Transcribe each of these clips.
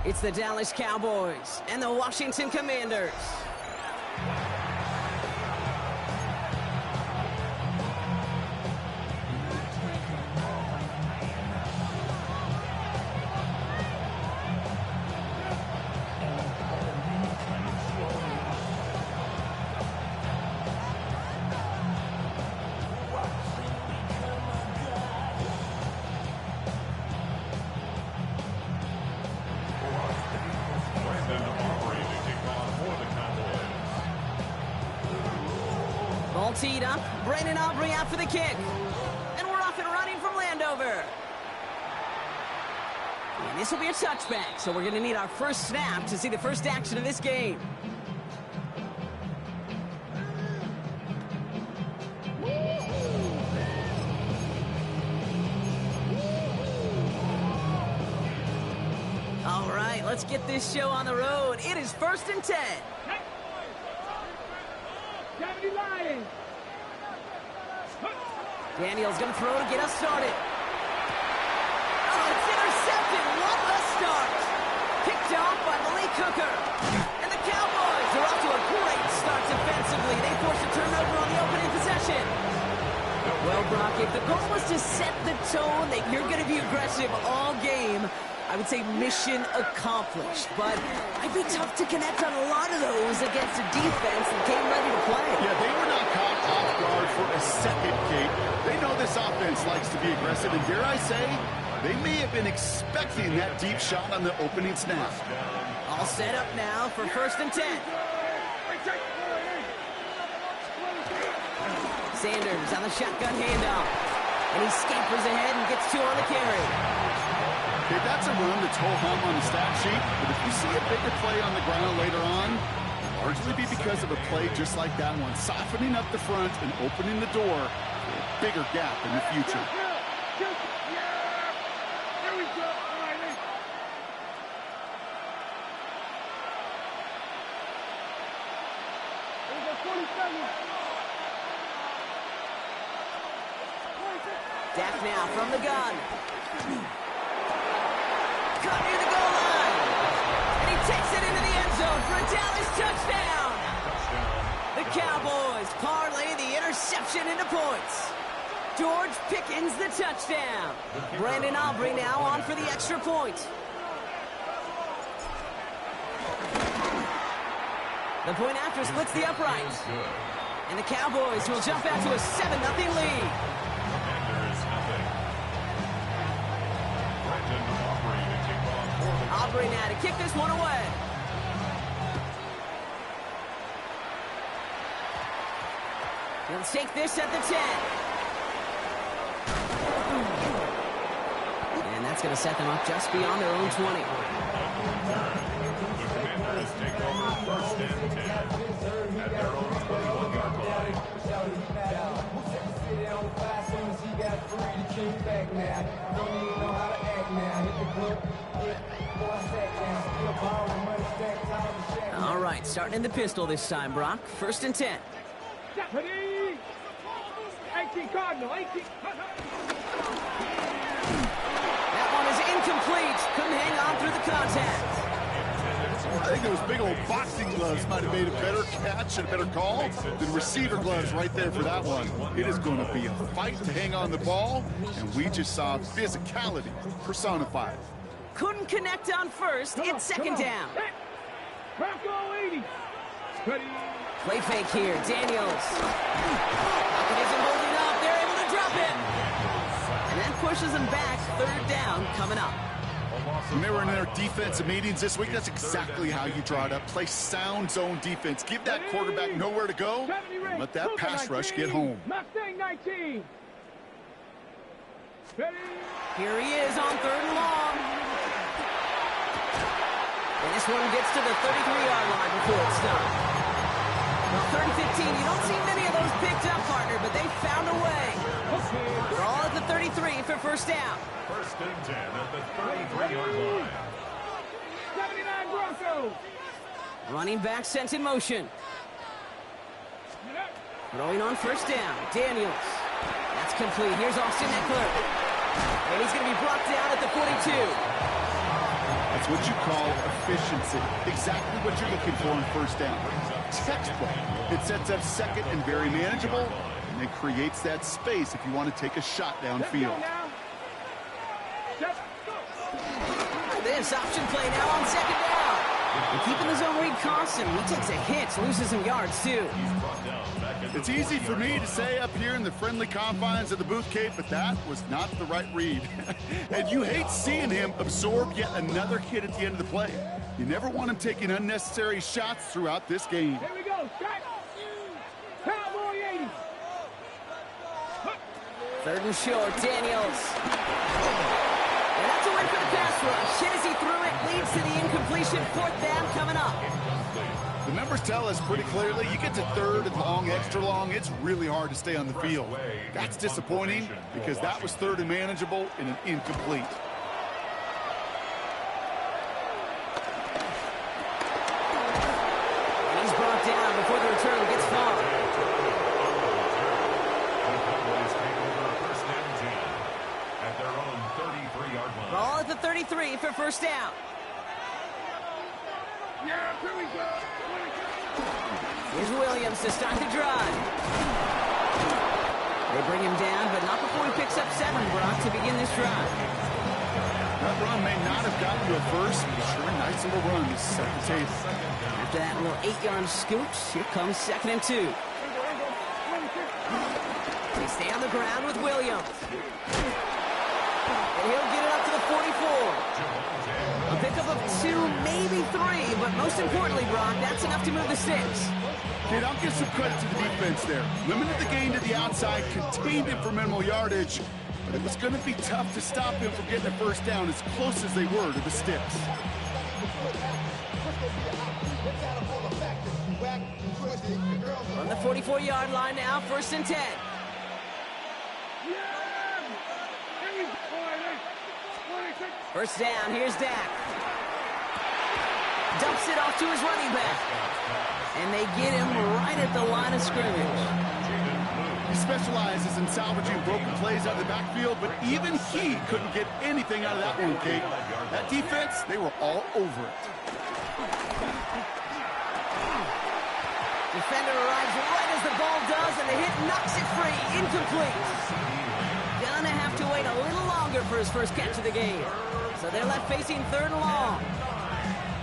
It's the Dallas Cowboys and the Washington Commanders. Ball teed up. Brandon Aubrey out for the kick. And we're off and running from Landover. And this will be a touchback, so we're going to need our first snap to see the first action of this game. All right, let's get this show on the road. It is 1st and 10. Daniel's going to throw to get us started. Oh, it's intercepted. What a start. Picked off by Malik Hooker. And the Cowboys are off to a great start defensively. They force a turnover on the opening possession. Well, Brock, if the goal was to set the tone that you're going to be aggressive all game, I would say mission accomplished. But I'd be tough to connect on a lot of those against a defense that came ready to play. Yeah, they were not caught off guard for a second, Kate. They know this offense likes to be aggressive, and dare I say, they may have been expecting that deep shot on the opening snap. All set up now for 1st and 10. Sanders on the shotgun handoff. And he scampers ahead and gets 2 on the carry. Okay, that's a run that's ho-hum on the stat sheet, but if you see a bigger play on the ground later on, largely be because of a play just like that one, softening up the front and opening the door for a bigger gap in the future. Dak now from the gun. Caught near the goal line. And he takes it into the end zone for a Dallas touchdown. The Cowboys parlay the interception into points. George Pickens the touchdown. Brandon Aubrey now on for the extra point. The point after splits the upright. And the Cowboys will jump out to a 7-0 lead. Aubrey now to kick this one away. He'll take this at the 10. And that's going to set them up just beyond their own 20. The Commanders take over 1st and 10 at their own 21-yard line. All right, starting in the pistol this time, Brock. 1st and 10. 18 Cardinal, 18. That one is incomplete. Couldn't hang on through the contact. I think those big old boxing gloves might have made a better catch and a better call than receiver gloves right there for that one. It is going to be a fight to hang on the ball, and we just saw physicality personified. Couldn't connect on first. It's 2nd down. Bronco 80. Play fake here. Daniels. Pocket isn't holding up. They're able to drop it. And that pushes them back. 3rd down coming up. When they were in their defensive meetings this week, that's exactly how you draw it up. Play sound zone defense. Give that quarterback nowhere to go, and let that pass rush get home. Mustang 19. Here he is on 3rd and long. And this one gets to the 33-yard line before it's stopped. Well, 3rd and 15, you don't see many of those picked up, partner, but they found a way. They're all at the 33 for 1st down. 1st and 10 at the 33-yard line. 79 Broncos. Running back sent in motion. Throwing on 1st down. Daniels. That's complete. Here's Austin Eckler. And he's going to be brought down at the 42. I It's what you call efficiency. Exactly what you're looking for on first down. Textbook. It sets up second and very manageable, and it creates that space if you want to take a shot downfield. This option play now on second down. And keeping the zone read constant. He takes a hit, loses some yards too. It's easy for me to say up here in the friendly confines of the booth, Kate, but that was not the right read. And you hate seeing him absorb yet another hit at the end of the play. You never want him taking unnecessary shots throughout this game. Here we go. Strike. Cowboy 80. Third and short, Daniels. And that's a win for the pass rush. Hit as he threw it, leads to the incompletion. Fourth down coming up. The numbers tell us pretty clearly, you get to third and long, extra long, it's really hard to stay on the field. That's disappointing because that was third and manageable and an incomplete. And he's brought down before the return gets far. Ball at the 33 for first down. Yeah, here we go. Here's Williams to start the drive. They bring him down, but not before he picks up 7, Brock, to begin this drive. That run may not have gotten to a first, but sure a nice little run to set the table. After that little 8-yard scoot, here comes 2nd and 2. They stay on the ground with Williams. And he'll get it up to the 44. A pickup of 2, maybe 3, but most importantly, Brock, that's enough to move the sticks. Kid, I'll give some credit to the defense there. Limited the gain to the outside, contained him for minimal yardage, but it was going to be tough to stop him from getting a first down as close as they were to the sticks. On the 44-yard line now, 1st and 10. First down, here's Dak. Dumps it off to his running back. And they get him right at the line of scrimmage. He specializes in salvaging broken plays out of the backfield, but even he couldn't get anything out of that one, Kate. That defense, they were all over it. Defender arrives right as the ball does, and the hit knocks it free. Incomplete. Gonna have to wait a little longer for his first catch of the game. So they're left facing 3rd and long.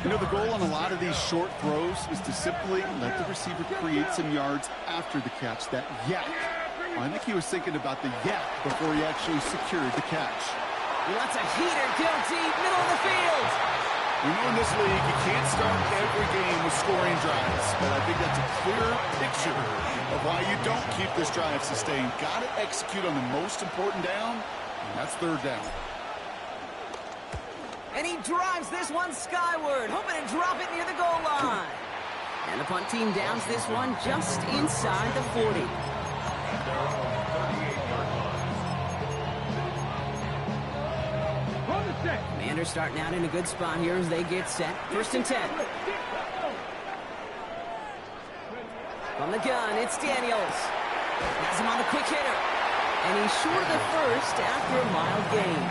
You know, the goal on a lot of these short throws is to simply let the receiver create some yards after the catch, that yak. I think he was thinking about the yak before he actually secured the catch. He lets a heater go deep, middle of the field. We know in this league you can't start every game with scoring drives, but I think that's a clear picture of why you don't keep this drive sustained. Got to execute on the most important down, and that's 3rd down. And he drives this one skyward, hoping to drop it near the goal line. And the punt team downs this one just inside the 40. Commanders starting out in a good spot here as they get set. 1st and 10. From the gun, it's Daniels. Has him on the quick hitter. And he's short of the first after a mild gain.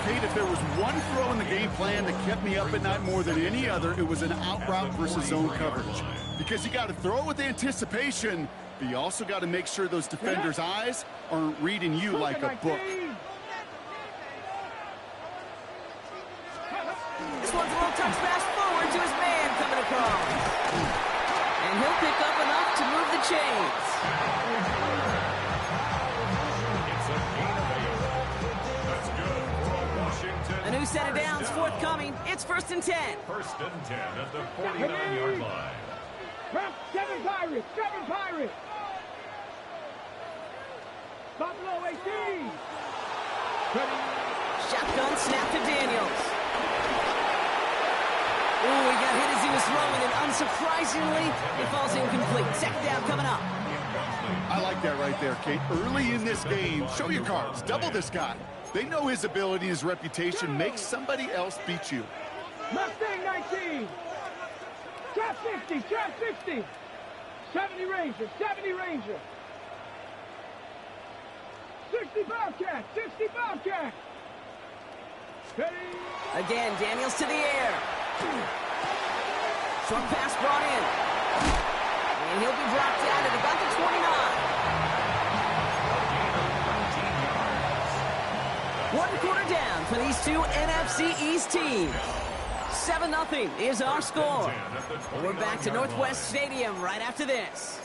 Kate, if there was one throw in the game plan that kept me up at night more than any other, it was an out route versus zone coverage. Because you got to throw it with anticipation, but you also got to make sure those defenders' eyes aren't reading you like a book. This one's a little touch pass forward to his man coming across. And he'll pick up enough to move the chains. A new set of downs forthcoming. It's 1st and 10. 1st and 10 at the 49-yard line. 7 Pirates, 7 Pirates. Buffalo 18. Shotgun snap to Daniels. Ooh, he got hit as he was throwing, and unsurprisingly, it falls incomplete. 2nd down coming up. I like that right there, Kate. Early in this game, show your cards. Double this guy. They know his ability, his reputation makes somebody else beat you. Mustang 19. Trap 60, trap 60. 70 Ranger, 70 Ranger. 60 Bobcat, 60 Bobcat. Again, Daniels to the air. Short pass brought in. And he'll be brought down at about the 29. One quarter down for these two NFC East teams. 7-0 is our score. We're back to Northwest Stadium right after this.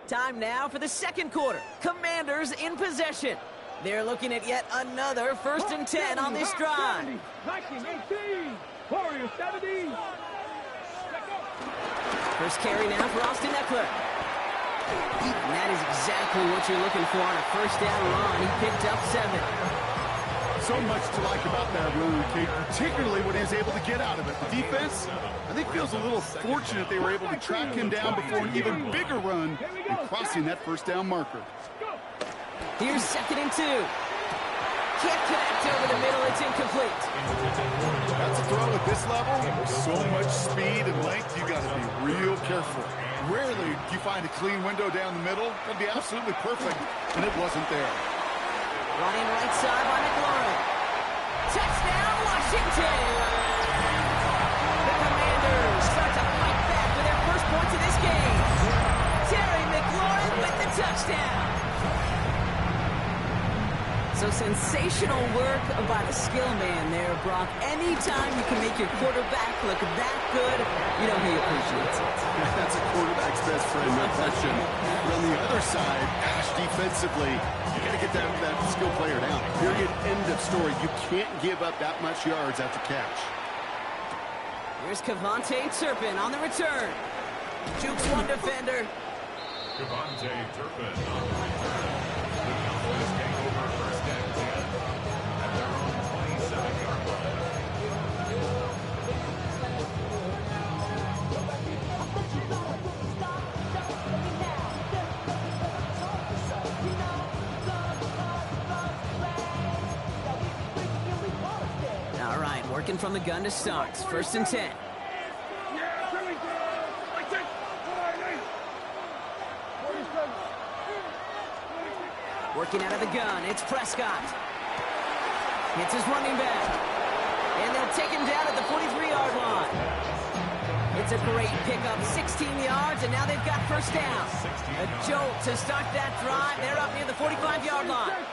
Time now for the second quarter. Commanders in possession. They're looking at yet another 1st and 10 on this drive. 19-18. Warriors 70. First carry now for Austin Eckler. And that is exactly what you're looking for on a first down run. He picked up 7. So much to like about that run, Kate, particularly what he was able to get out of it. The defense, I think, feels a little fortunate they were able to track him down before an even bigger run and crossing that first down marker. Here's 2nd and 2. Can't connect over the middle. It's incomplete. That's a throw at this level. So much speed and length, you got to be real careful. Rarely do you find a clean window down the middle. That'd be absolutely perfect, and it wasn't there. Running right side by McLaurin. Touchdown, Washington! The Commanders start to fight back for their first points of this game. Terry McLaurin with the touchdown. So sensational work by the skill man there, Brock. Anytime you can make your quarterback look that good, you know he appreciates it. That's a quarterback's best friend, no question. But on the other side, gosh, defensively, you got to get that skill player down. Period. End of story. You can't give up that much yards after catch. Here's Kevontae Turpin on the return. Jukes one defender. Kevontae Turpin on the return. The Cowboys take over 1st and 10 at their own 27-yard line. All right, working from the gun to start. 1st and 10. Working out of the gun, it's Prescott. Hits his running back. And they'll take him down at the 43-yard line. It's a great pickup, 16 yards, and now they've got first down. A jolt to start that drive. They're up near the 45-yard line.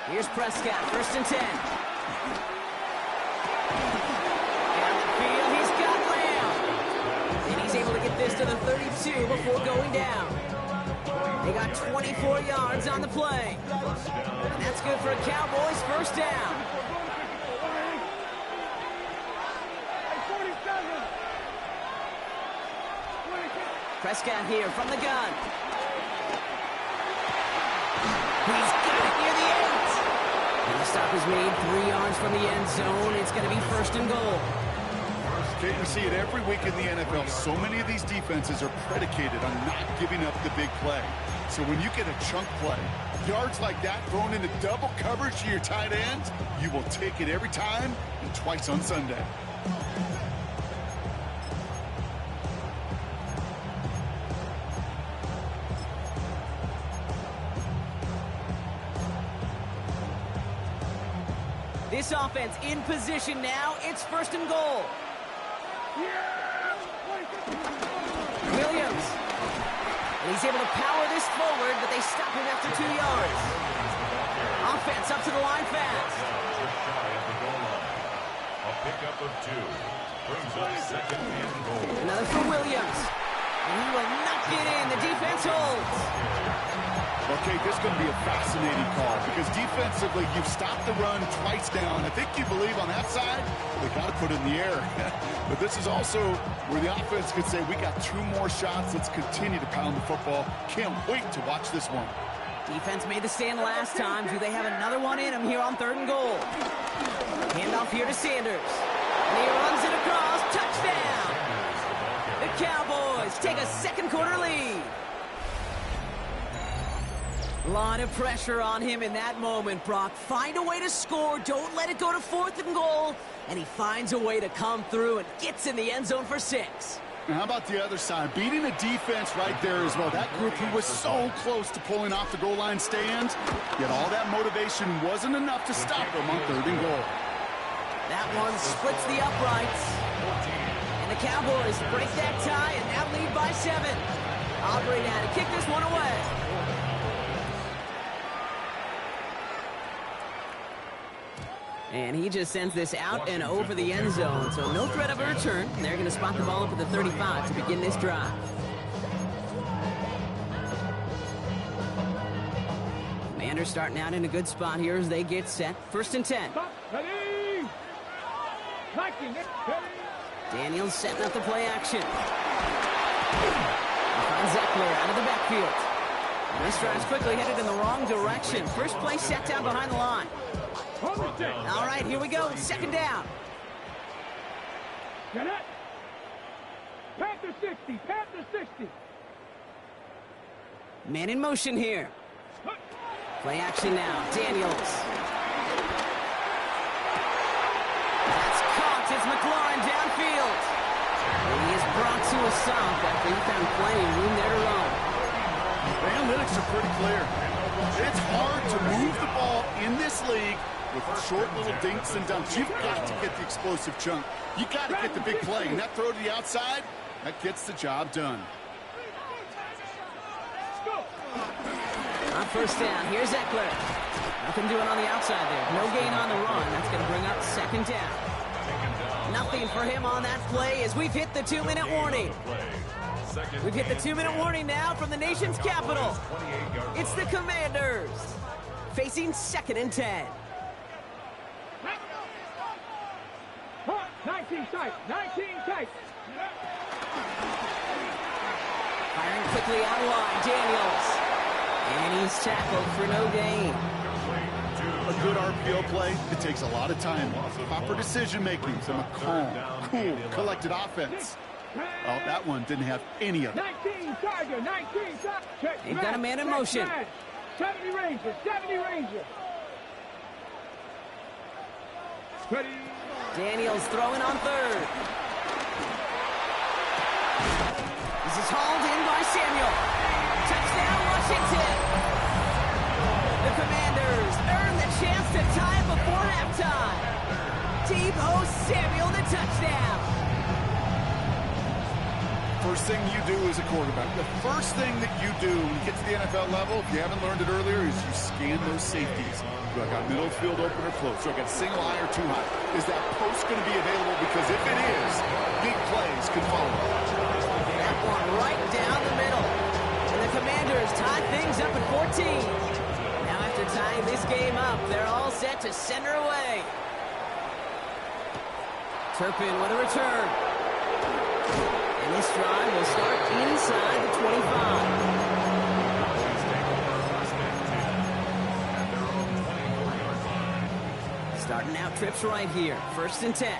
Here's Prescott, 1st and 10. Down the field, he's got Lamb. And he's able to get this to the 32 before going down. They got 24 yards on the play. And that's good for a Cowboys first down. Prescott here from the gun. He's got it near the 8. And the stop is made 3 yards from the end zone. It's going to be 1st and goal. Kate, we see it every week in the NFL. So many of these defenses are predicated on not giving up the big play. So when you get a chunk play, yards like that thrown into double coverage to your tight ends, you will take it every time and twice on Sunday. This offense in position now. It's 1st and goal. Williams. And he's able to power this forward, but they stop him after 2 yards. Offense up to the line fast. Just shy of the goal line. A pickup of 2 brings up 2nd and goal. Another for Williams. And he will not get in. The defense holds. Okay, this is going to be a fascinating call because defensively, you've stopped the run twice down. I think you believe on that side, they got to put it in the air. But this is also where the offense could say, we got 2 more shots. Let's continue to pound the football. Can't wait to watch this one. Defense made the stand last time. Do they have another one in them here on 3rd and goal? Handoff here to Sanders. And he runs it across. Touchdown! The Cowboys take a 2nd quarter lead. Line ton of pressure on him in that moment, Brock. Find a way to score. Don't let it go to 4th and goal. And he finds a way to come through and gets in the end zone for 6. And how about the other side? Beating the defense right there as well. That group who was so close to pulling off the goal line stand, yet all that motivation wasn't enough to stop them on 3rd and goal. That one splits the uprights. And the Cowboys break that tie and now lead by 7. Aubrey now to kick this one away. And he just sends this out and over the end zone, so no threat of a return. And they're going to spot the ball up at the 35 to begin this drive. Commanders starting out in a good spot here as they get set. 1st and 10. Stop, ready. Knocking it, ready. Daniels setting up the play action. Finds Eckler out of the backfield. And this drive's quickly headed in the wrong direction. First play set down behind the line. All right, here we go. 2nd down. Get it. Panther 60. Panther 60. Man in motion here. Play action now. Daniels. That's caught. It's McLaurin downfield. And he is brought to a stop after he found plenty of room there to roam. The analytics are pretty clear. It's hard to move the ball in this league with short little dinks and dunks. You've got to get the explosive chunk. You got to get the big play. And that throw to the outside, that gets the job done. On 1st down, here's Eckler. Nothing doing on the outside there. No gain on the run. That's going to bring up 2nd down. Nothing for him on that play as we've hit the 2-minute warning. We've hit the 2-minute warning now from the nation's capital. It's the Commanders facing 2nd and 10. 19 tight. 19 tight. Firing quickly out wide, Daniels. And he's tackled for no gain. A good RPO play, it takes a lot of time. Proper decision-making from a calm, cool, collected offense. Oh, that one didn't have any of it. 19 Tiger. 19 Tiger. They've got a man in motion. 70 Ranger. 70 Ranger. Ready. Daniels throwing on 3rd. This is hauled in by Samuel. Touchdown, Washington. The Commanders earn the chance to tie it before halftime. Deebo Samuel, the touchdown. First thing you do as a quarterback, the first thing that you do when you get to the NFL level, if you haven't learned it earlier, is you scan those safeties. Do I got middle field open or close? Do I got single high or too high? Is that post going to be available? Because if it is, big plays can follow. That one right down the middle. And the Commanders tie things up at 14. Now after tying this game up, they're all set to send her away. Turpin with a return. And this drive will start inside the 25. Starting out trips right here. 1st and 10.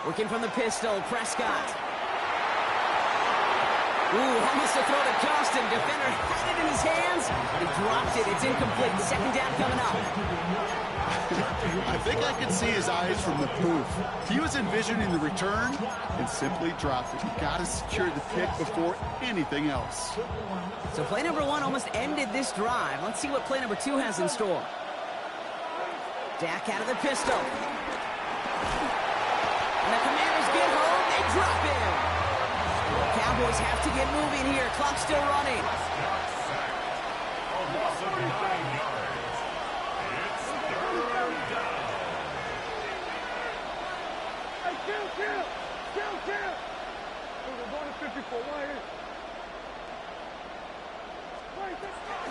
Working from the pistol, Prescott. Ooh, almost a throw to Costin. Defender had it in his hands. He dropped it. It's incomplete. 2nd down coming up. I think I could see his eyes from the booth. He was envisioning the return and simply dropped it. You got to secure the pick before anything else. So play number 1 almost ended this drive. Let's see what play number 2 has in store. Dak out of the pistol. And the Commanders get home. They drop him. The Cowboys have to get moving here. Clock still running.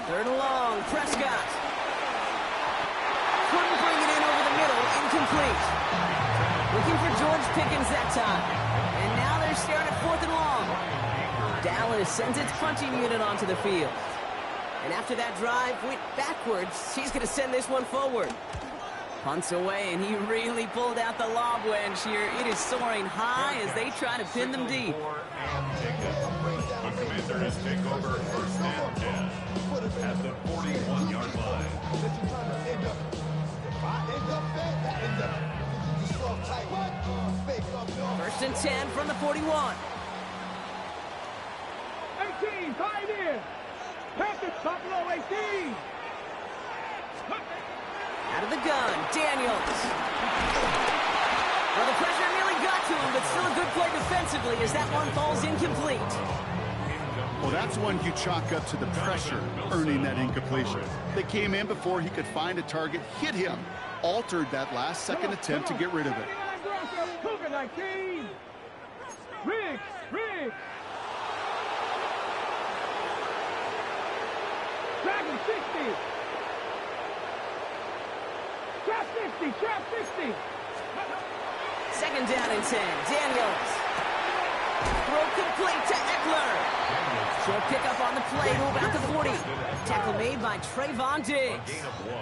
Third and long, Prescott. Couldn't bring it in over the middle, incomplete. Looking for George Pickens that time. And now they're staring at 4th and long. Dallas sends its punching unit onto the field. And after that drive went backwards, she's going to send this one forward. Punts away, and he really pulled out the lob wedge here. It is soaring high as they try to pin them deep. Wilderness take over first and 10 at the 41-yard line. First and 10 from the 41. 18, pioneer. Panthers, top low, 18. Out of the gun, Daniels. Well, the pressure nearly got to him, but still a good play defensively as that one falls incomplete. Well, that's one you chalk up to the pressure, earning that incompletion. They came in before he could find a target, hit him, altered that last second attempt to get rid of it. Cougar 19. Riggs. Dragon 60. Trap 60. Second down and 10, Daniels. Throw complete to Eckler. Short pickup on the play, move out to 40. Tackle made by Trayvon A Diggs. gain of 1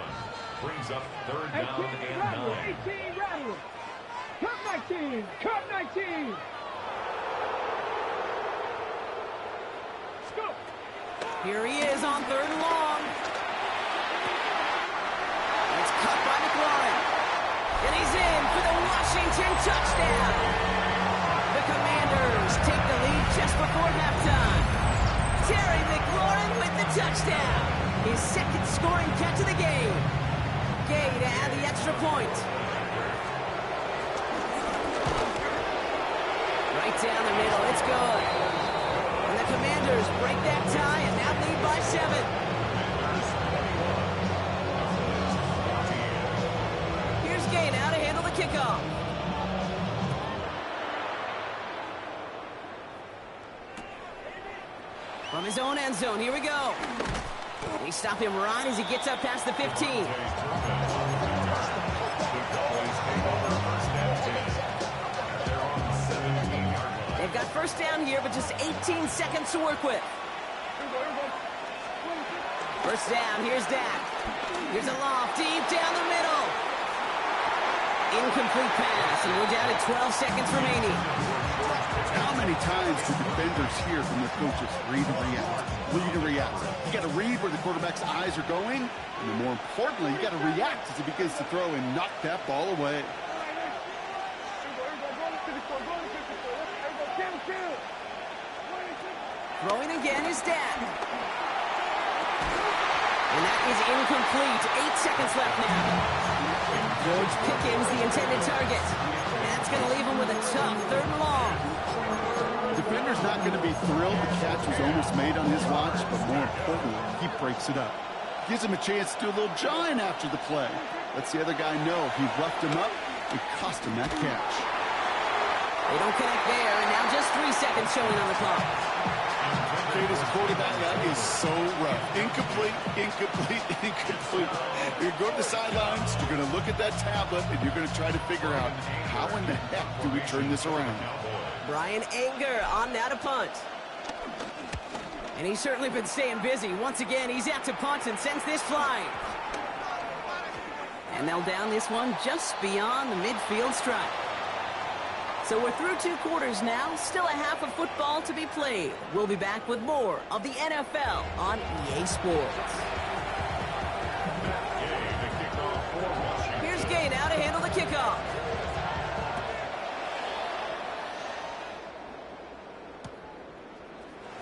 brings up third 18, down and rattle. 9. 18, rattle. Cup 19. Go. Here he is on third and long. It's cut by McLaurin. And he's in for the Washington touchdown. The Commanders take the lead just before halftime. Terry McLaurin with the touchdown. His second scoring catch of the game. Gay to add the extra point. Right down the middle, it's good. And the Commanders break that tie and now lead by 7. Here's Gay now to handle the kickoff. From his own end zone, here we go. They stop him right as he gets up past the 15. They've got first down here, but just 18 seconds to work with. First down, here's Dak. Here's a loft deep down the middle. Incomplete pass, and we're down to 12 seconds remaining. How many times do defenders hear from their coaches, read and react, read and react? You got to read where the quarterback's eyes are going, and then more importantly, you got to react as he begins to throw and knock that ball away. Throwing again is Dak. And that is incomplete. 8 seconds left now. George Pickens, the intended target. That's going to leave him with a tough third and long. The defender's not going to be thrilled the catch was almost made on his watch, but more importantly, he breaks it up. Gives him a chance to do a little jawing after the play. Lets the other guy know he roughed him up and cost him that catch. They don't connect there, and now just 3 seconds showing on the clock. As a quarterback, that is so rough. Incomplete. You're going to the sidelines, you're going to look at that tablet, and you're going to try to figure out how in the heck do we turn this around. Brian Anger on now to punt. And he's certainly been staying busy. Once again, he's out to punt and sends this flying. And they'll down this one just beyond the midfield stripe. So we're through 2 quarters now, still a half of football to be played. We'll be back with more of the NFL on EA Sports. Here's Gay now to handle the kickoff.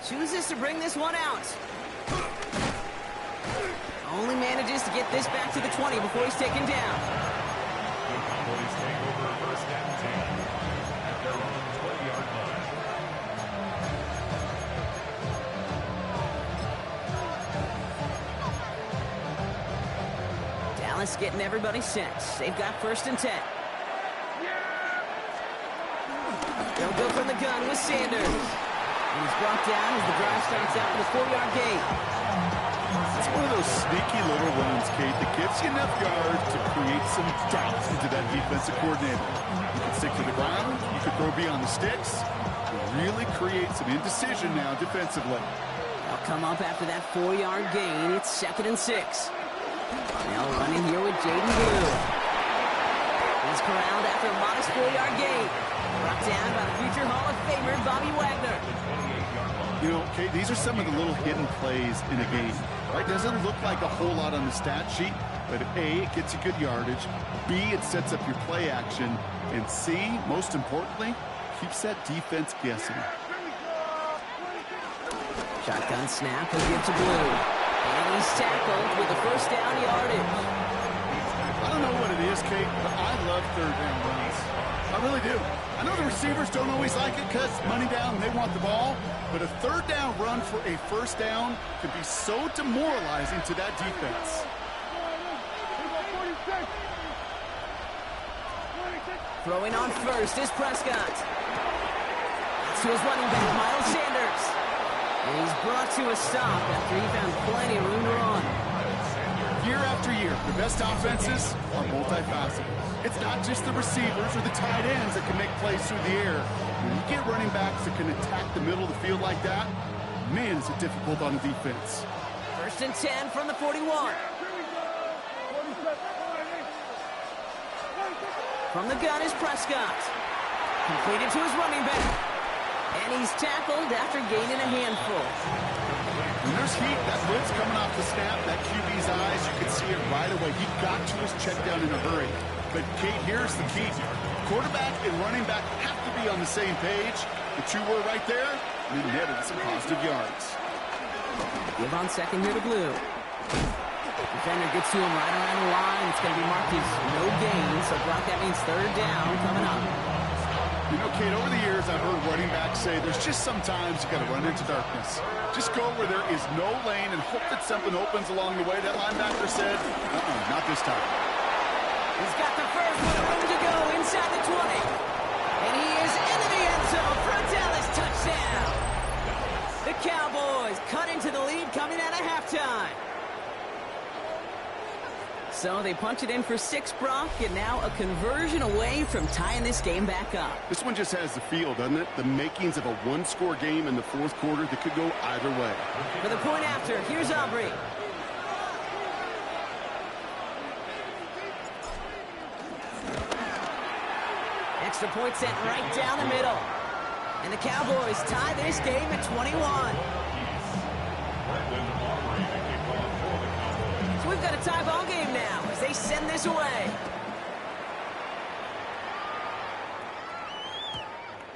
Chooses to bring this one out. Only manages to get this back to the 20 before he's taken down. The Cowboys take over first and 10 at their own 20-yard line. Dallas getting everybody set. They've got first and 10. They'll go from the gun with Sanders. And he's brought down as the drive starts out with a 4-yard gain. It's one of those sneaky little runs, Kate, that gives you enough yards to create some doubt into that defensive coordinator. You can stick to the ground, you can throw beyond the sticks, to really create some indecision now defensively. They'll come up after that 4-yard gain. It's 2nd and 6. Now running here with Jaden Blue. He's corralled after a modest 4-yard gain. Brought down by the future Hall of Famer Bobby Wagner. The 28-yard line. You know, okay, these are some of the little hidden plays in a game. Right? Doesn't look like a whole lot on the stat sheet, but A, it gets you good yardage. B, it sets up your play action. And C, most importantly, keeps that defense guessing. Shotgun snap, he'll give to Blue. And he's tackled with the first down yardage. I don't know what it is, Kate, but I love third down runs. I really do. I know the receivers don't always like it because money down and they want the ball, but a third down run for a first down can be so demoralizing to that defense. Throwing on first is Prescott. To his running back, Miles Sanders. And he's brought to a stop after he found plenty of room to run. Year after year, the best offenses are multifaceted. It's not just the receivers or the tight ends that can make plays through the air. When you get running backs that can attack the middle of the field like that, man, is it difficult on the defense. 1st and 10 from the 41. From the gun is Prescott. Completed to his running back. And he's tackled after gaining a handful. When there's heat, that blitz coming off the snap, that QB's eyes, you can see it right away. He got to his check down in a hurry. But, Kate, here's the key. Quarterback and running back have to be on the same page. The two were right there, and he netted some positive yards. Give on second here to Blue. Defender gets to him right around the line. It's going to be marked as no gain, so Brock, that means third down coming up. You know, Kate, over the years, I've heard running backs say there's just sometimes you got to run into darkness. Just go where there is no lane and hope that something opens along the way. That linebacker said, not this time. He's got the first with room to go inside the 20. And he is into the end zone for a Dallas touchdown. The Cowboys cut into the lead coming out of halftime. So they punch it in for 6, Brock, and now a conversion away from tying this game back up. This one just has the feel, doesn't it? The makings of a one-score game in the fourth quarter that could go either way. For the point after, here's Aubrey. Extra point sent right down the middle. And the Cowboys tie this game at 21. So we've got a tie ball game now as they send this away.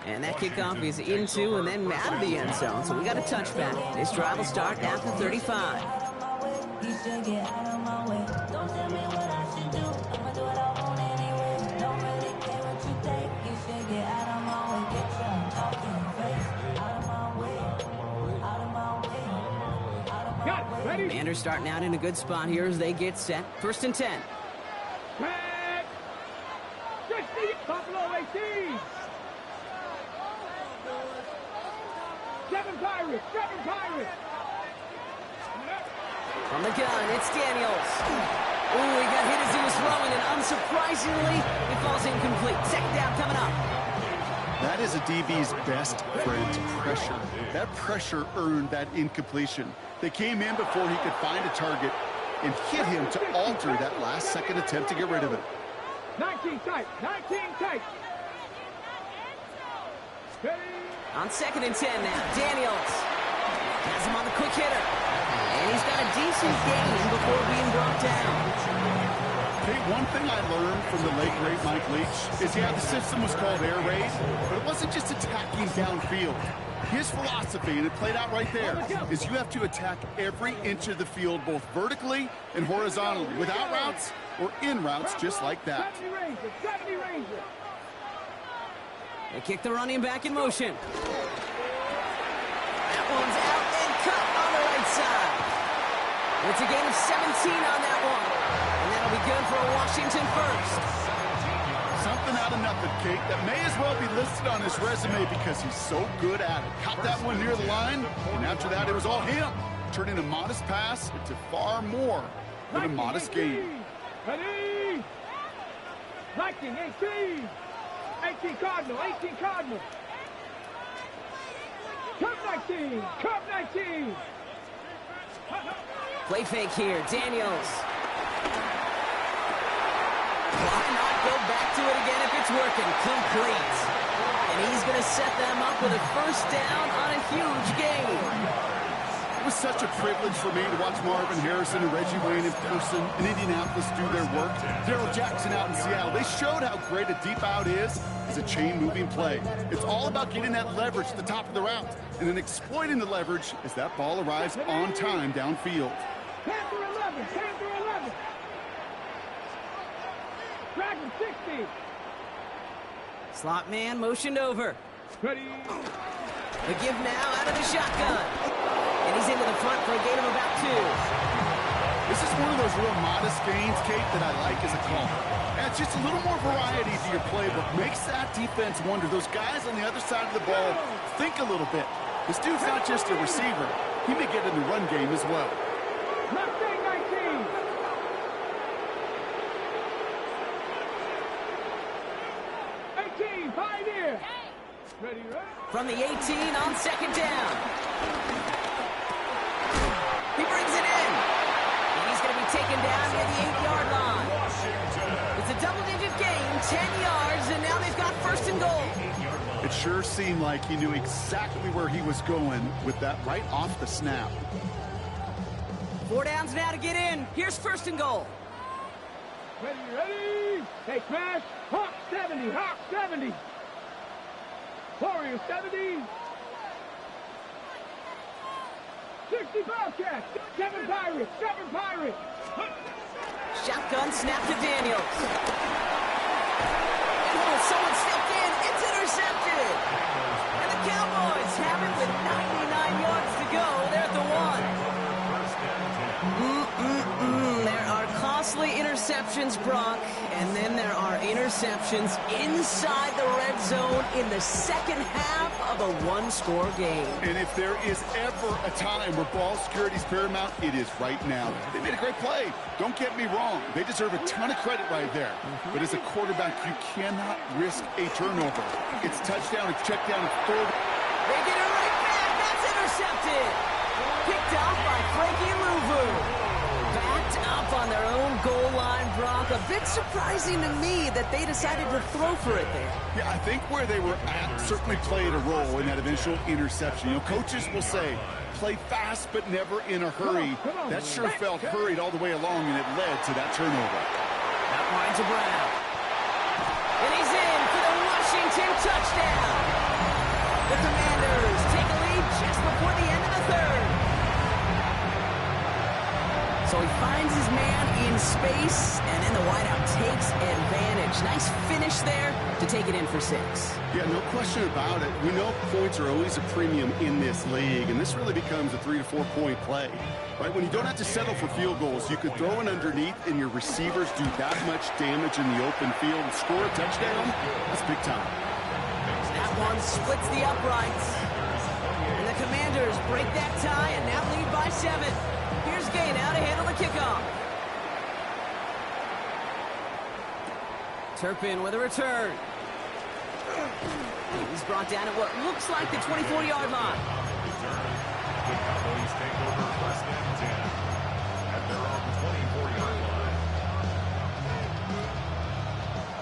And that kickoff is into and then out of the end zone. So we got a touchback. This drive will start at the 35. Commanders starting out in a good spot here as they get set. 1st and 10. Buffalo 18. 7 Pirates. From the gun, it's Daniels. Ooh, he got hit as he was throwing, and unsurprisingly, it falls incomplete. 2nd down coming up. That is a DB's best friend, pressure. That pressure earned that incompletion. They came in before he could find a target and hit him to alter that last-second attempt to get rid of it. 19 tight. On 2nd and 10 now, Daniels has him on the quick hitter. And he's got a decent gain before being brought down. Hey, one thing I learned from the late great Mike Leach is, yeah, the system was called air raid, but it wasn't just attacking downfield. His philosophy, and it played out right there, is you have to attack every inch of the field, both vertically and horizontally, without routes or in routes just like that. 70 Ranger. They kick the running back in motion. That one's out and cut on the right side. It's a gain of 17 on that one. And that'll be good for a Washington first. Something out of nothing, Kate, that may as well be listed on his resume because he's so good at it. Caught that one near the line, and after that, it was all him. Turning a modest pass into far more than a modest gain. Ready? 19, 18. 18 Cardinal. Curve 19. Play fake here, Daniels. Why not go back to it again if it's working? Complete. And he's going to set them up with a first down on a huge gain. It was such a privilege for me to watch Marvin Harrison and Reggie Wayne in person in Indianapolis do their work. Darryl Jackson out in Seattle. They showed how great a deep out is as a chain-moving play. It's all about getting that leverage at the top of the route and then exploiting the leverage as that ball arrives on time downfield. 10 through 11, 10 through 11. Dragon 60. Slot man motioned over. Ready. The give now out of the shotgun. And he's into the front for a gain of about 2. This is one of those real modest gains, Kate, that I like as a call. And it's just a little more variety to your playbook. Makes that defense wonder. Those guys on the other side of the ball think a little bit. This dude's not just a receiver. He may get in the run game as well. Mustang 19. Pioneer. Ready, ready. From the 18 on second down. He brings it in. And he's going to be taken down near the 8-yard line. It's a double-digit gain, 10 yards, and now they've got first and goal. It sure seemed like he knew exactly where he was going with that right off the snap. 4 downs now to get in. Here's first and goal. Ready, ready. Hey, smash. Hawk 70, Hawk 70. Warrior 70. 60 Bobcats. 7 Pirates, 7 Pirates. Shotgun snap to Daniels. Oh, someone stepped in. It's intercepted. And the Cowboys have it with 99 yards to go. They're at the 1. There are costly interceptions, Brock, and then there are interceptions inside the red zone in the second half of a one-score game. And if there is ever a time where ball security is paramount, it is right now. They made a great play. Don't get me wrong. They deserve a ton of credit right there. But as a quarterback, you cannot risk a turnover. It's touchdown, it's check down, it's third. They get it right back. That's intercepted. Picked off by Frankie Louvu. Backed up on their own goal line, Brock. A bit surprising to me that they decided to throw for it there. Yeah, I think where they were at certainly played a role in that eventual interception. You know, coaches will say, play fast but never in a hurry. That sure felt hurried all the way along, and it led to that turnover. That line to Brown. And he's in for the Washington touchdown. The Commanders take a lead just before the end of the third. So he finds his man in space, and then the wideout takes advantage. Nice finish there to take it in for 6. Yeah, no question about it. We know points are always a premium in this league, and this really becomes a 3 to 4 point play. Right, when you don't have to settle for field goals, you could throw it underneath, and your receivers do that much damage in the open field and score a touchdown. That's big time. That one splits the uprights. And the Commanders break that tie and now lead by 7. Here's Gay now to handle the kickoff. Turpin with a return. He's brought down at what looks like the 24-yard line. The Cowboys take over first and 10 at their own 24-yard line.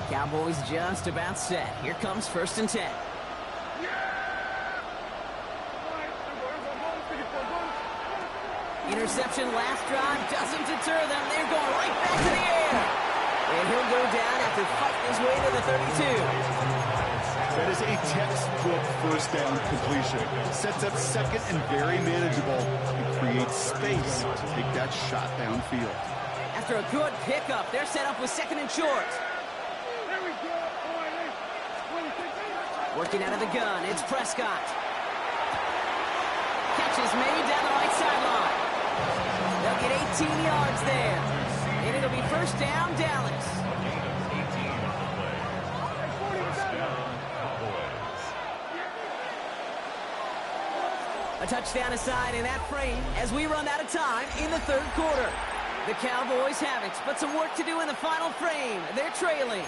Cowboys just about set. Here comes first and 10. Interception last drive doesn't deter them. They're going right back to the air. And he'll go down after fighting his way to the 32. That is a textbook first down completion. Sets up second and very manageable and creates space to take that shot downfield. After a good pickup, they're set up with second and short. There we go. Working out of the gun, it's Prescott. Catch is made down the right sideline. They'll get 18 yards there. And it'll be first down, Dallas. A touchdown aside in that frame as we run out of time in the third quarter. The Cowboys have it, but some work to do in the final frame. They're trailing.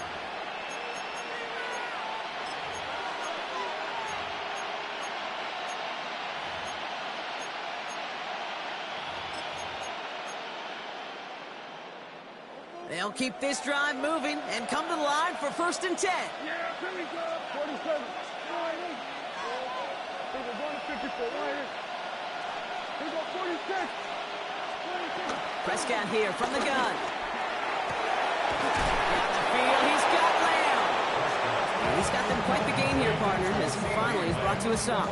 They'll keep this drive moving and come to the line for 1st and 10. Yeah, here we go. 47. Here we're going to 54. Here we go, 46. 46. Prescott here from the gun. Down the field, he's got Lamb. And he's got them quite the game here, partner, as he finally is brought to a stop.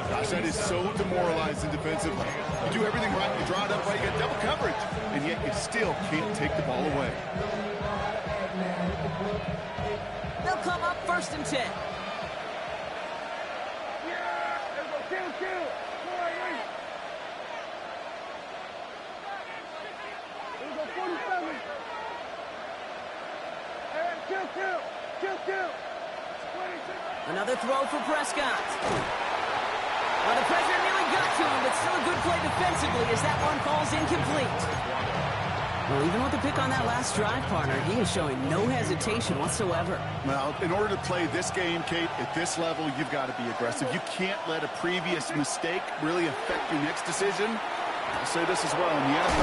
Gosh, that is so demoralizing defensively. You do everything right, you draw it up right, you get double coverage, and yet you still can't take the ball away. They'll come up 1st and 10. Yeah, there we go, kill. 48. Here we go, 47. Hey, kill. 26. Another throw for Prescott. Well, the pressure nearly got to him, but still a good play defensively as that one falls incomplete. Well, even with the pick on that last drive, partner, he is showing no hesitation whatsoever. Well, in order to play this game, Kate, at this level, you've got to be aggressive. You can't let a previous mistake really affect your next decision. I'll say this as well in the end.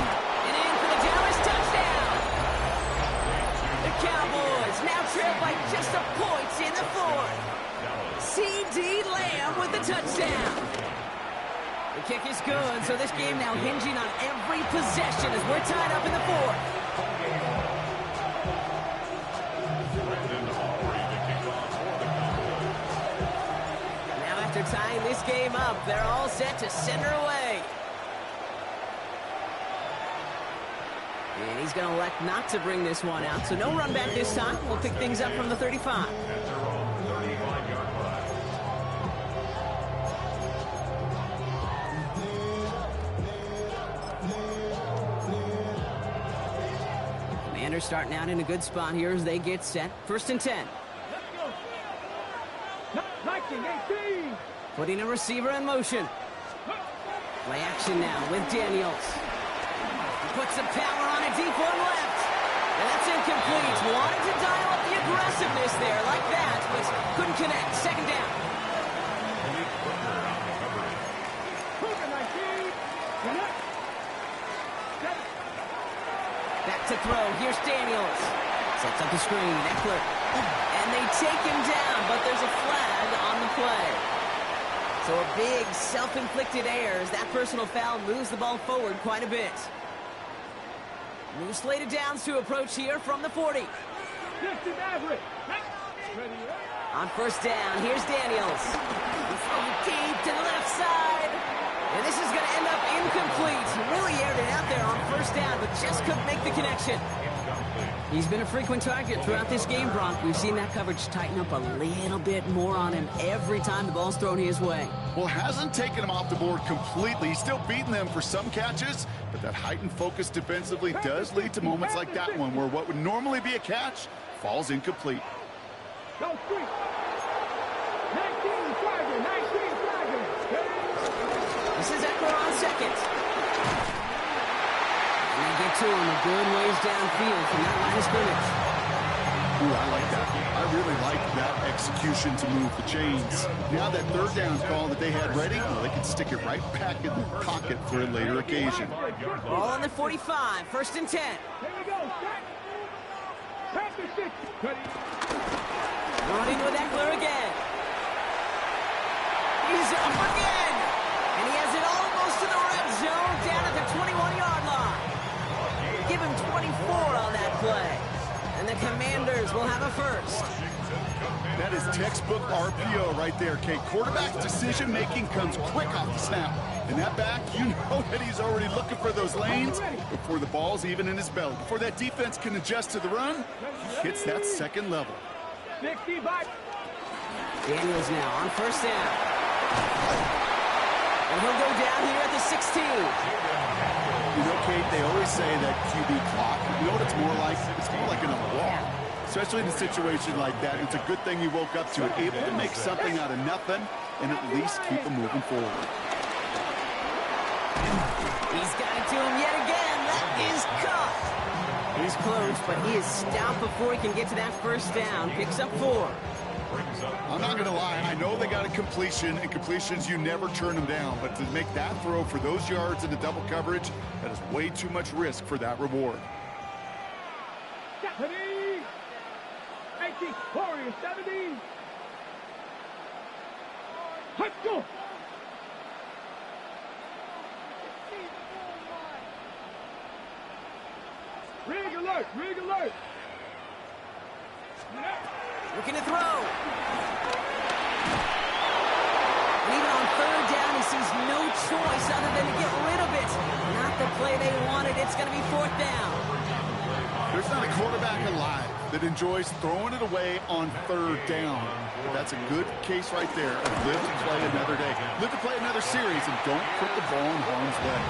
And in for the Dallas touchdown. The Cowboys now trail by just a point in the 4th. C.D. Lamb with the touchdown. The kick is good, so this game now hinging on every possession as we're tied up in the 4th. Now after tying this game up, they're all set to send her away. And he's going to elect not to bring this one out, so no run back this time. We'll pick things up from the 35. Commanders starting out in a good spot here as they get set. 1st and 10. Let's go. 19, 18. Putting a receiver in motion. Play action now with Daniels. Puts some power on a deep one left. And that's incomplete. Wanted to dial up the aggressiveness there like that, but couldn't connect. 2nd down. Cougar 19. Connect. Back to throw. Here's Daniels. Sets up the screen. Eckler. And they take him down, but there's a flag on the play. So a big self-inflicted error as that personal foul moves the ball forward quite a bit. New slated downs to approach here from the 40. On 1st down, here's Daniels. He's going deep to the left side. And this is going to end up incomplete. Really aired it out there on 1st down, but just couldn't make the connection. He's been a frequent target throughout this game, Bronk. We've seen that coverage tighten up a little bit more on him every time the ball's thrown his way. Well, hasn't taken him off the board completely. He's still beating them for some catches, but that heightened focus defensively does lead to moments like that one where what would normally be a catch falls incomplete. Go street. 19 flagging. 19 flagging. This is Eckler on 2nd. And they get to him a good ways downfield from that line of scrimmage. Ooh, I like that. I really like that execution to move the chains. Now that 3rd down call that they had ready, well, they can stick it right back in the pocket for a later occasion. Ball on the 45, 1st and 10. Here we go. Pass the 6. Running with Eckler again. He's up again. And he has it almost to the red zone down at the 21-yard line. Give him 24 on that play. And the Commanders will have a 1st. That is textbook RPO right there, Kate. Quarterback's decision-making comes quick off the snap. And that back, you know that he's already looking for those lanes before the ball's even in his belly. Before that defense can adjust to the run, he hits that 2nd level. 60 back. Daniels now on 1st down. And he'll go down here at the 16. You know, Kate, they always say that QB clock. You know what it's more like? It's more like an alarm. Especially in a situation like that, it's a good thing you woke up to it, able to make something out of nothing and at least keep them moving forward. He's got it to him yet again. That is caught. He's close, but he is stopped before he can get to that 1st down. Picks up 4. I'm not going to lie. I know they got a completion, and completions, you never turn them down. But to make that throw for those yards in the double coverage, that is way too much risk for that reward. 70. 18. Warriors 70. Let's go. Rig alert. Rig alert. Looking to throw. And even on third down, he sees no choice other than to get rid of it. Not the play they wanted. It's going to be fourth down. There's not a quarterback alive that enjoys throwing it away on third down. But that's a good case right there of live to play another day. Live to play another series and don't put the ball in harm's way.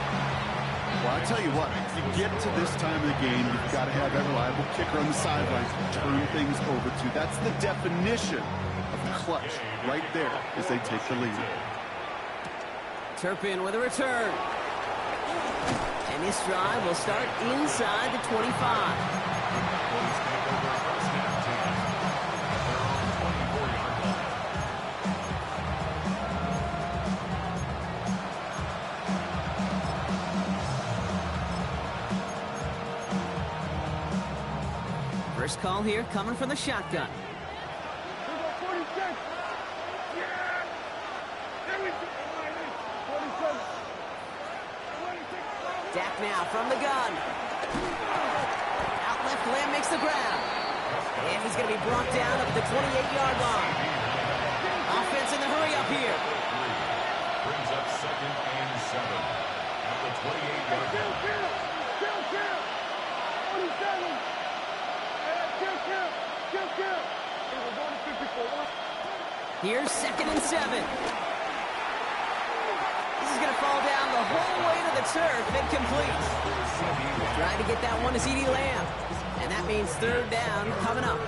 Well, I tell you what, if you get to this time of the game, you've got to have that reliable kicker on the sidelines to turn things over to. That's the definition of clutch right there as they take the lead. Turpin with a return. And this drive will start inside the 25. First call here coming from the shotgun. Dak now from the gun. Out left, Lamb makes the grab. And he's going to be brought down up the 28-yard line. Offense in the hurry up here. Brings up 2nd and 7 at the 28-yard line. Here's 2nd and 7. This is going to fall down the whole way to the turf. Incomplete. Trying to get that one to CeeDee Lamb. And that means third down coming up.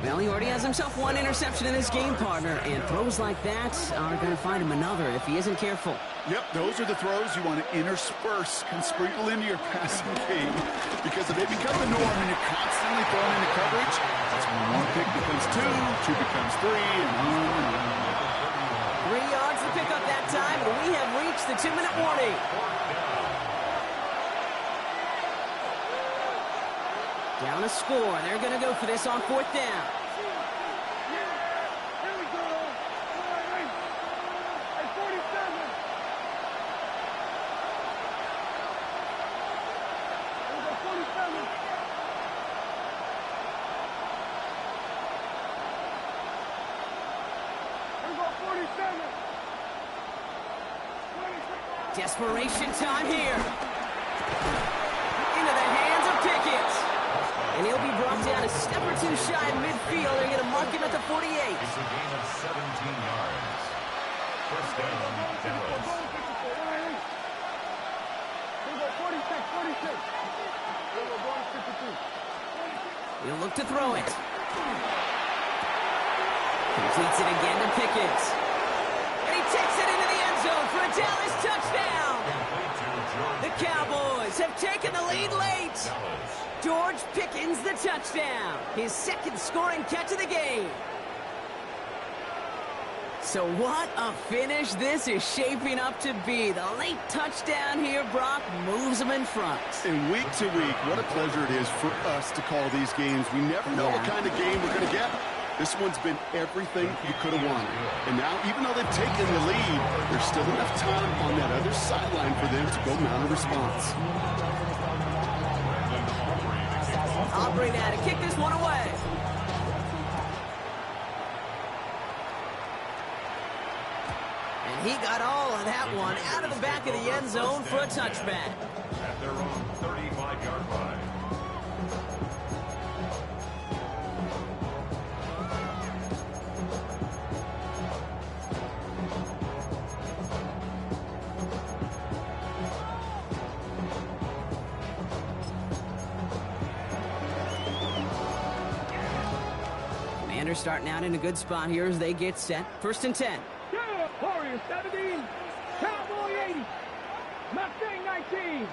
Well, he already has himself one interception in his game, partner. And throws like that are going to find him another if he isn't careful. Yep, those are the throws you want to intersperse and sprinkle into your passing game. Because if they become the norm and you're constantly throwing into coverage, that's when one pick becomes two becomes three, and on. 3 yards to pick up that time, and we have reached the 2-minute warning. Down a score. They're going to go for this on fourth down. Desperation time here. Into the hands of Pickett. And he'll be brought down a step or two shy of midfield. They're going to mark him at the 48. It's a gain of 17 yards. First down, Dallas. He'll look to throw it. Completes it again to Pickett. And he takes it into the end zone for a Dallas touchdown. The Cowboys have taken the lead late. George Pickens the touchdown. His second scoring catch of the game. So what a finish this is shaping up to be. The late touchdown here, Brock, moves them in front. And week to week, what a pleasure it is for us to call these games. We never know what kind of game we're going to get. This one's been everything you could have wanted. And now, even though they've taken the lead, there's still enough time on that other sideline for them to go mount a response. Aubrey now to kick this one away. And he got all of that one out of the back of the end zone for a touchback. At their own 35-yard line. Commanders starting out in a good spot here as they get set. 1st and 10. Warriors 70, Cowboy 80, Mustang 19.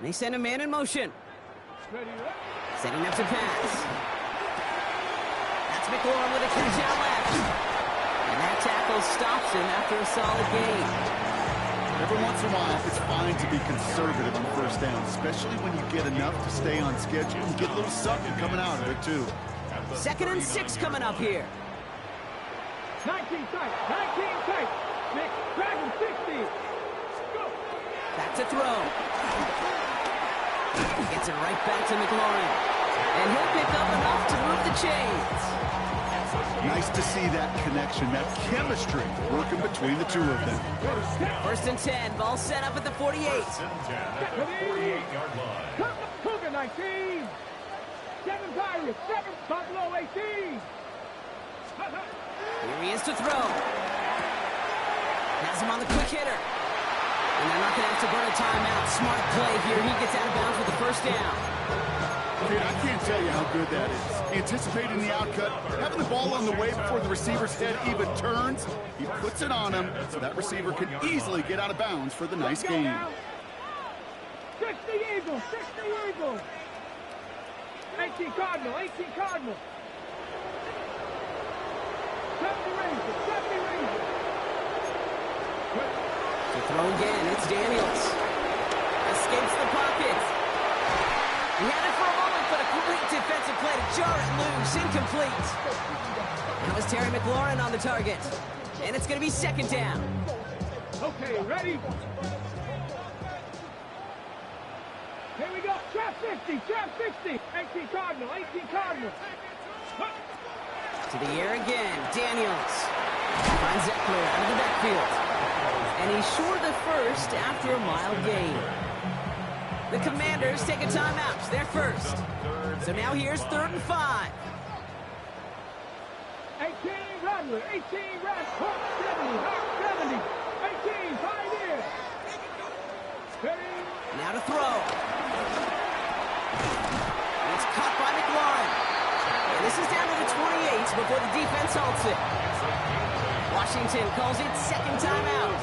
They send a man in motion. Setting up to pass. That's McLaurin with a catch out left. And that tackle stops him after a solid gain. Every once in a while, it's fine to be conservative on first down, especially when you get enough to stay on schedule and get a little something coming out of it, too. 2nd and 6 coming up here. 19 tight, 19 tight. Nick, Dragon 60. Go. Back to throw. Gets it right back to McLaurin. And he'll pick up enough to move the chains. Nice to see that connection, that chemistry working between the two of them. 1st and 10, ball set up at the 48. 48-yard line. Come Cougar 19. 7 Pirates, 7 Buffalo 18. Here he is to throw. Has him on the quick hitter. And they're not going to have to burn a timeout. Smart play here. He gets out of bounds with the first down. Dude, I can't tell you how good that is. Anticipating the outcut, having the ball on the way before the receiver's head even turns, he puts it on him so that receiver can easily get out of bounds for the nice gain. 60 Eagles, 60 Eagles. 18 Cardinal, 18 Cardinal. 70 Rangers, 70 Rangers. To throw again, it's Daniels. Escapes the pocket. He had it for a moment, but a great defensive play to jar it loose. Incomplete. That was Terry McLaurin on the target. And it's going to be 2nd down. Okay, ready? Here we go. Trap 50, trap 60. 18 Cardinal, 18 Cardinal. To the air again, Daniels. Finds Eckler out of the backfield. And he's short of first after a mild gain. The Commanders take a timeout. They're first. So now here's 3rd and 5. 18 Rattler, 18 Rattler. Hawk 70, Hawk 70. 18, Pioneer. Ready? Now to throw. It's caught by McLaurin. And this is down to the 28 before the defense halts it. Washington calls it 2nd timeout.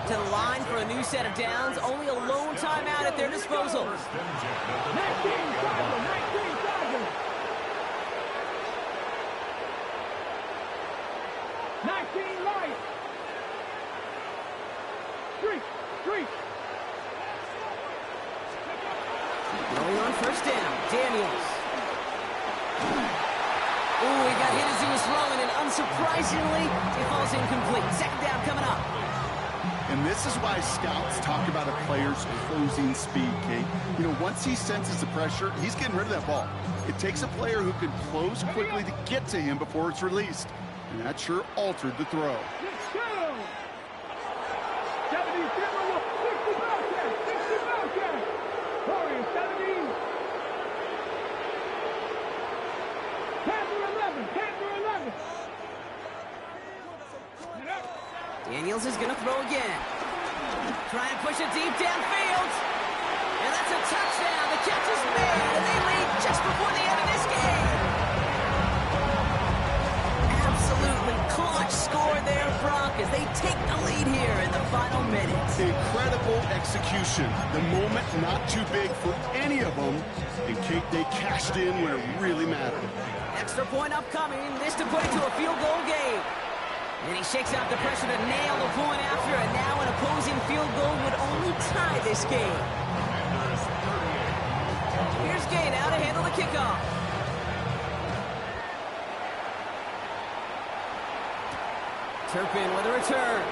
To the line for a new set of downs. Only a lone timeout at their disposal. 19 Cardinal, 19 Cardinal. 19 Light. Streak, streak. Going on 1st down, Daniels. Ooh, he got hit as he was throwing, and unsurprisingly, it falls incomplete. 2nd down coming up. And this is why scouts talk about a player's closing speed, Kate. You know, once he senses the pressure, he's getting rid of that ball. It takes a player who can close quickly to get to him before it's released. And that sure altered the throw. 70 Timberwolves, 60 Bobcats, 60 Bobcats. Warriors, 70. Panther 11, Panther 11. Daniels is going to throw again. Trying to push it deep downfield. And that's a touchdown. The catch is made, and they lead just before the end of this game. Absolutely clutch score there, Brock, as they take the lead here in the final minutes. Incredible execution. The moment not too big for any of them. And Kate, they cashed in when it really mattered. Extra point upcoming. This to put it to a field goal game. And he shakes out the pressure to nail the point after, and now an opposing field goal would only tie this game. Here's Gay now to handle the kickoff. Turpin with a return.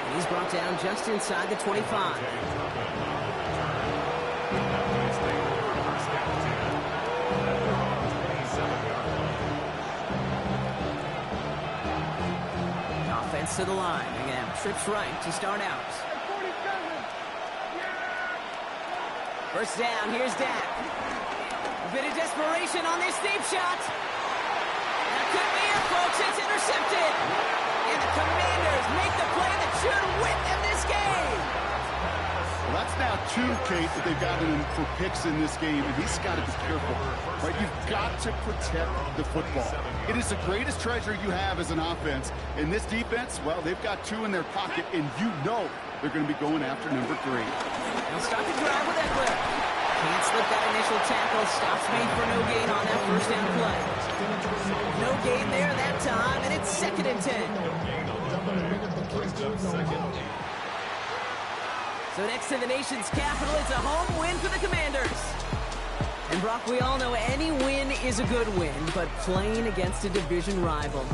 And he's brought down just inside the 25. Offense to the line. They're going to have trips right to start out. 1st down, here's Dak. A bit of desperation on this deep shot. That could be it, folks. It's intercepted. And the Commanders make the play that should win them this game. Well, that's now 2, Kate, that they've gotten him for picks in this game, and he's got to be careful. Right? You've got to protect the football. It is the greatest treasure you have as an offense. In this defense, well, they've got 2 in their pocket, and you know they're going to be going after number 3. They'll start the drive with Eckler. Can't slip that initial tackle. Stops made for no gain on that 1st down play. No gain there that time, and it's 2nd and 10. brings up second and 8. So next to the nation's capital, it's a home win for the Commanders. And Brock, we all know any win is a good win, but playing against a division rival,